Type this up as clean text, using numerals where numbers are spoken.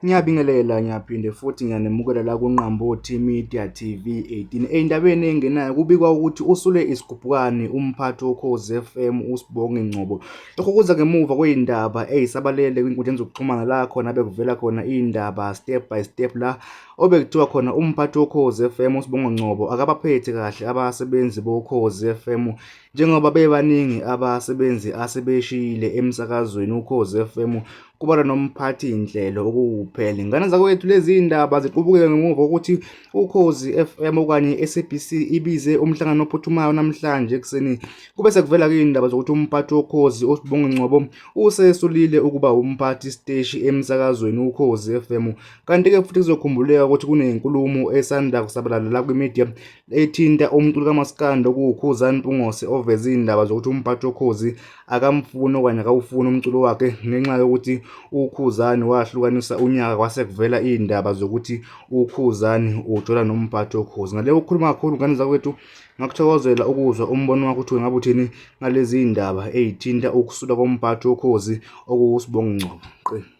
Ngiyabingelela ngiyaphinde futhi ngiyanemukela la kuNqambothi Media TV 18. Ey'ndabeni ey'ngenayo kubikwa ukuthi usule isigubhukane umphathi wokhozi FM uSibonge Ngcobo. Lokho kuza ngemuva kwey'ndaba ey'sabalele kwinkundleni zokuxhumana la khona bekuvela khona iy'ndaba step by step la obekuthiwa khona umphathi wokhozi FM uSibonge Ngcobo akabaphethe kahle abasebenzi bokhozi FM njengoba bebaningi abasebenzi asebeshiyile emsakazweni ukhozi FM kubalwa nomphathi inhlelo okuwuphele. Ngane zakwethu lezi ndaba ziqubukile ngemuva ukuthi ukhozi FM okanye i-SABC ibize umhlangano ophuthumayo namhlanje ekuseni kube sekuvela iy'ndaba zokuthi umphathi wokhozi uSibonge Ngcobo usesulile ukuba umphathi siteshi emsakazweni ukhozi FM. Kanti-ke futhi kuzokhumbuleka ukuthi kunenkulumo esanda kusabalala la kwi-media ethinta umculi kaMaskandi okuwuKhuzani Mpungose oveza iy'ndaba zokuthi umphathi wokhozi akamfuni okanye akawufuni umculo wakhe ngenxa yokuthi uKhuzani wahlukanisa unyaka kwase kuvela iy'ndaba zokuthi uKhuzani ujola nomphathi wokhozi. Ngaleyo ukukhuluma kakhulu ngane zakwethu ngakuthokozela ukuzwa umbono wakho ukuthi ngabe uthini ngalezi ndaba ey'thinta ukusula komphathi wokhozi okuwuSibonge Ngcobo.